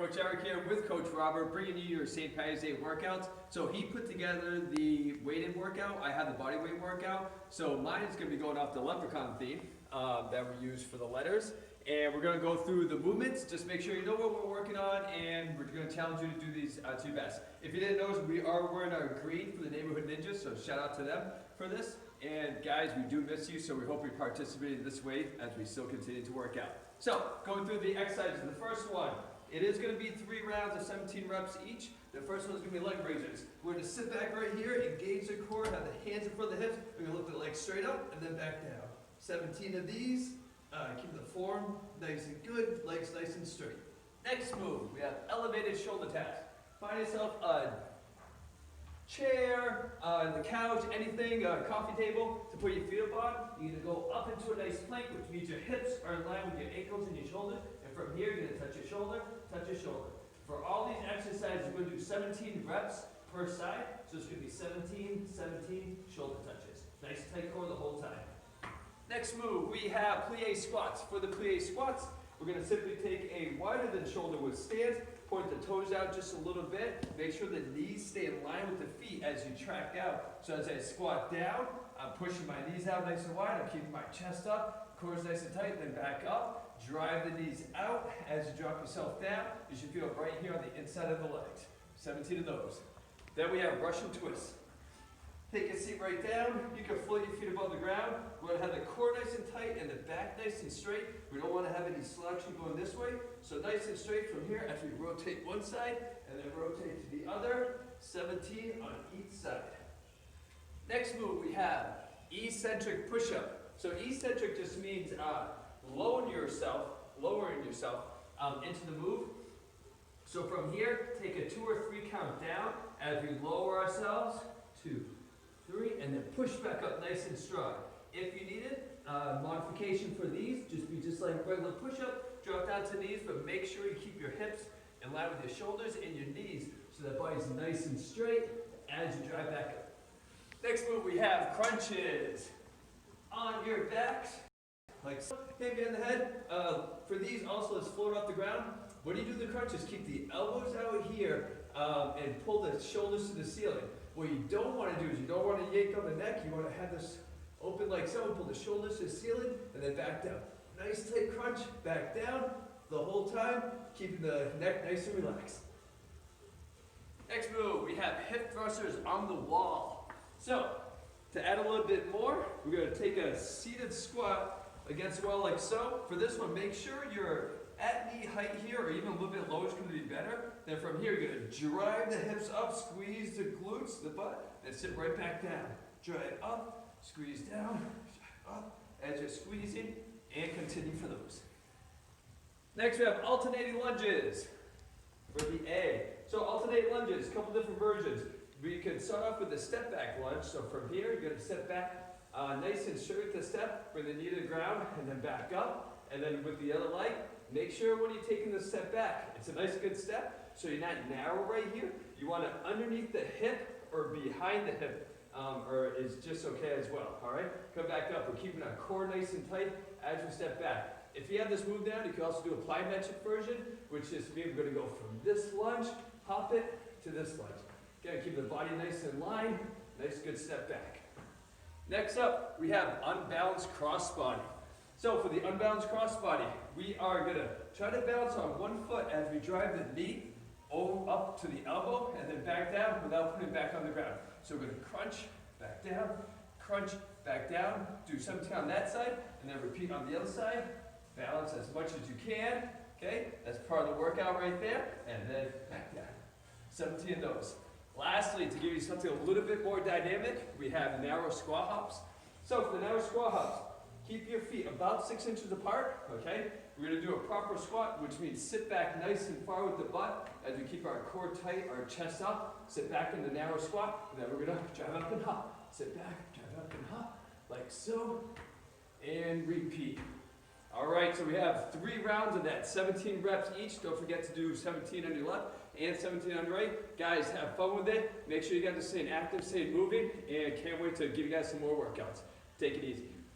Coach Eric here with Coach Robert, bringing you your St. Patty's Day workouts. So he put together the weighted workout. I have the bodyweight workout. So mine is going to be going off the LEPRECHAUN theme that we use for the letters. And we're going to go through the movements. Just make sure you know what we're working on, and we're going to challenge you to do these to your best. If you didn't notice, we are wearing our green for the Neighborhood Ninjas, so shout out to them for this. And guys, we do miss you, so we hope you participated this way as we still continue to work out. So, going through the exercises, the first one, it is going to be 3 rounds of 17 reps each. The first one is going to be leg raises. We're going to sit back right here, engage the core, have the hands in front of the hips. We're going to lift the legs straight up and then back down. 17 of these. Keep the form nice and good, legs nice and straight. Next move, we have elevated shoulder taps. Find yourself a chair, the couch, anything, a coffee table to put your feet up on. You're going to go up into a nice plank, which means your hips are in line with your ankles and your shoulders. And from here, you're going to touch your shoulder, touch your shoulder. For all these exercises, we're going to do 17 reps per side. So it's going to be 17 shoulder touches. Nice tight core the whole time. Next move, we have plie squats. For the plie squats, we're going to simply take a wider than shoulder width stance, point the toes out just a little bit, make sure the knees stay in line with the feet as you track out. So as I squat down, I'm pushing my knees out nice and wide, I'm keeping my chest up, core is nice and tight, then back up, drive the knees out. As you drop yourself down, you should feel it right here on the inside of the legs. 17 of those. Then we have Russian twists. Take a seat right down. You can float your feet above the ground. We're going to have the core nice and tight and the back nice and straight. We don't want to have any slouching going this way. So nice and straight from here as we rotate one side and then rotate to the other. 17 on each side. Next move we have eccentric push-up. So eccentric just means lowering yourself into the move. So from here, take a 2 or 3 count down as we lower ourselves. 2, 3, and then push back up nice and strong. If you need it, modification for these, just like regular push-up, drop down to knees, but make sure you keep your hips in line with your shoulders and your knees so that body's nice and straight as you drive back up. Next move we have crunches. On your backs, like so, hand behind the head. For these also, let's float off the ground. When you do the crunches, keep the elbows out here and pull the shoulders to the ceiling. What you don't want to do is you don't want to yank on the neck. You want to have this open like so, pull the shoulders to the ceiling, and then back down. Nice tight crunch, back down the whole time, keeping the neck nice and relaxed. Next move, we have hip thrusters on the wall. So, to add a little bit more, we're going to take a seated squat against the wall like so. For this one, make sure you're at knee height here, or even a little bit lower is going to be better. Then from here, you're going to drive the hips up, squeeze the glutes, the butt, then sit right back down. Drive up, squeeze down, drive up, as you're squeezing, and continue for those. Next, we have alternating lunges for the A. So alternating lunges, a couple different versions. We can start off with the step back lunge. So from here, you're going to step back nice and straight with the step, bring the knee to the ground, and then back up. And then with the other leg, make sure when you're taking the step back, it's a nice good step, so you're not narrow right here. You want it underneath the hip or behind the hip, or is just okay as well, all right? Come back up. We're keeping our core nice and tight as we step back. If you have this move down, you can also do a plyometric version, which is we're going to go from this lunge, hop it, to this lunge. Again, keep the body nice in line, nice good step back. Next up, we have unbalanced crossbody. So for the unbalanced crossbody, we are going to try to balance on one foot as we drive the knee up to the elbow and then back down without putting it back on the ground. So we're going to crunch, back down, do 17 on that side, and then repeat on the other side. Balance as much as you can, okay? That's part of the workout right there, and then back down. 17 of those. Lastly, to give you something a little bit more dynamic, we have narrow squat hops. So for the narrow squat hops, keep your feet about 6 inches apart, okay? We're going to do a proper squat, which means sit back nice and far with the butt as we keep our core tight, our chest up, sit back in the narrow squat, and then we're going to drive up and hop. Sit back, drive up and hop, like so, and repeat. All right, so we have 3 rounds of that, 17 reps each. Don't forget to do 17 on your left and 17 on your right. Guys, have fun with it. Make sure you guys are staying active, staying moving, and can't wait to give you guys some more workouts. Take it easy.